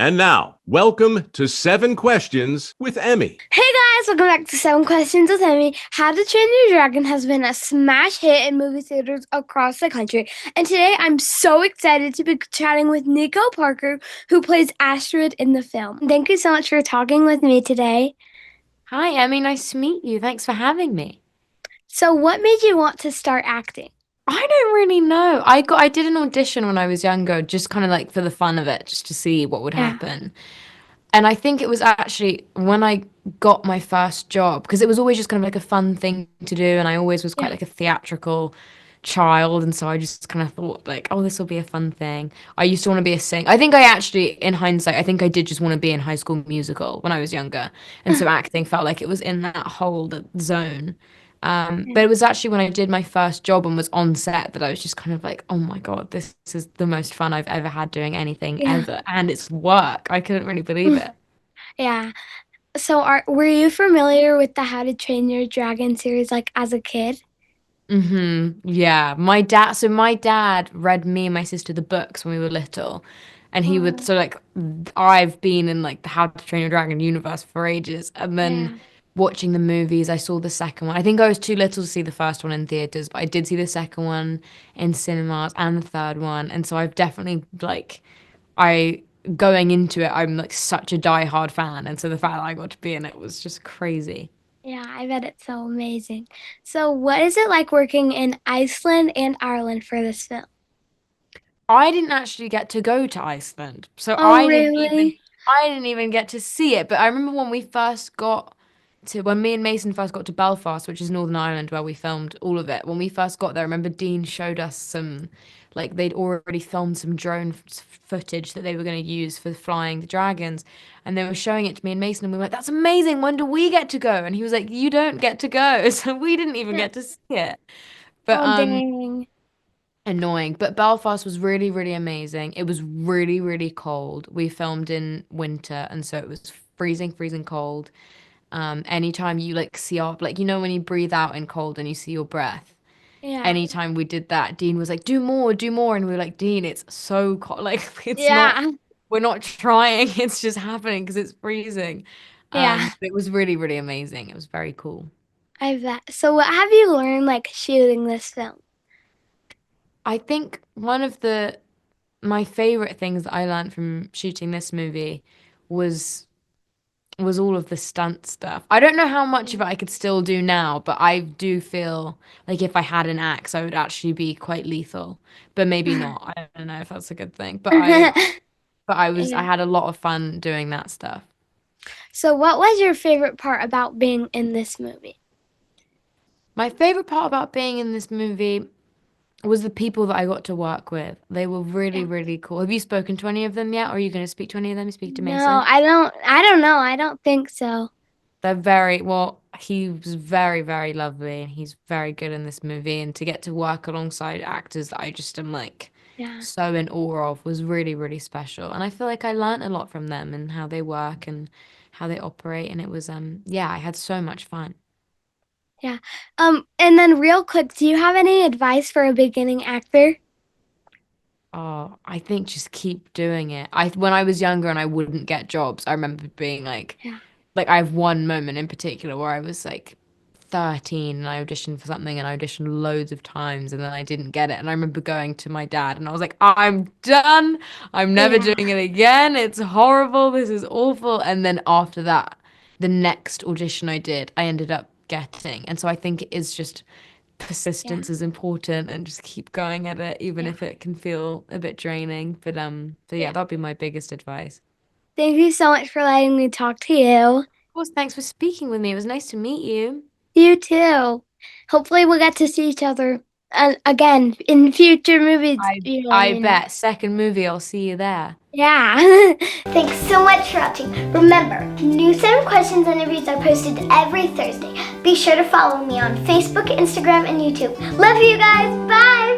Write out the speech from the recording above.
And now, welcome to 7 Questions with Emmy. Hey guys, welcome back to 7 Questions with Emmy. How to Train Your Dragon has been a smash hit in movie theaters across the country. And today I'm so excited to be chatting with Nico Parker, who plays Astrid in the film. Thank you so much for talking with me today. Hi, Emmy. Nice to meet you. Thanks for having me. So what made you want to start acting? I don't really know. I did an audition when I was younger, just kind of like for the fun of it, just to see what would Yeah. happen. And I think it was actually when I got my first job, because it was always just kind of like a fun thing to do, and I always was quite Yeah. like a theatrical child, and so I just kind of thought like, oh, this will be a fun thing. I used to want to be a singer. I think I actually, in hindsight, I think I did just want to be in High School Musical when I was younger, and so acting felt like it was in that whole zone. But it was actually when I did my first job and was on set that I was just kind of like, oh my God, this is the most fun I've ever had doing anything Yeah. ever. And it's work. I couldn't really believe it. Yeah. So were you familiar with the How to Train Your Dragon series like as a kid? Yeah. So my dad read me and my sister the books when we were little. And he would, Oh, so like, I've been in like the How to Train Your Dragon universe for ages. And then yeah. watching the movies, I saw the second one. I think I was too little to see the first one in theaters, but I did see the second one in cinemas and the third one. And so I've definitely like, I, going into it, I'm like such a diehard fan. And so the fact that I got to be in it was just crazy. Yeah, I bet it's so amazing. So, what is it like working in Iceland and Ireland for this film? I didn't actually get to go to Iceland, so Oh, really? I didn't even get to see it. But I remember when me and Mason first got to Belfast, which is Northern Ireland where we filmed all of it. When we first got there, I remember Dean showed us some, like they'd already filmed some drone footage that they were going to use for flying the dragons, and they were showing it to me and Mason, and we were like, "That's amazing! When do we get to go?" And he was like, "You don't get to go," so we didn't even Yeah. get to see it. But Oh, dang. annoying. But Belfast was really, really amazing. It was really, really cold. We filmed in winter, and so it was freezing, freezing cold. Anytime you like see off, like you know when you breathe out in cold and you see your breath. Yeah. Anytime we did that, Dean was like, do more," and we were like, "Dean, it's so cold. Like it's not. Yeah. We're not trying. It's just happening because it's freezing." Yeah. But it was really, really amazing. It was very cool. I bet. So, what have you learned like shooting this film? I think one of the my favorite things that I learned from shooting this movie was all of the stunt stuff. I don't know how much of it I could still do now, but I do feel like if I had an axe, I would actually be quite lethal. But maybe not. I don't know if that's a good thing. I Yeah. had a lot of fun doing that stuff. So, what was your favorite part about being in this movie? My favorite part about being in this movie was the people that I got to work with. They were really, Yeah. really cool. Have you spoken to any of them yet? Or are you going to speak to any of them? Speak to No, Mason? I don't know. I don't think so. They're very well, he was very, very lovely and he's very good in this movie. And to get to work alongside actors that I just am like Yeah. so in awe of was really, really special. And I feel like I learned a lot from them and how they work and how they operate. And it was yeah, I had so much fun. Yeah. And then real quick, do you have any advice for a beginning actor? Oh, I think just keep doing it. I when I was younger and I wouldn't get jobs, I remember being Yeah. like I have one moment in particular where I was like 13 and I auditioned for something and I auditioned loads of times and then I didn't get it. And I remember going to my dad and I was like, I'm done. I'm never Yeah. doing it again. It's horrible. This is awful. And then after that, the next audition I did, I ended up getting. And so I think it is just Yeah. persistence is important and just keep going at it, even Yeah. if it can feel a bit draining. But yeah, Yeah. that'd be my biggest advice. Thank you so much for letting me talk to you. Of course, thanks for speaking with me. It was nice to meet you. You too. Hopefully we'll get to see each other again in future movies. You let I me know. bet. Second movie, I'll see you there. Yeah. Thanks so much for watching. Remember, new 7 questions and interviews are posted every Thursday. Be sure to follow me on Facebook, Instagram, and YouTube. Love you guys. Bye.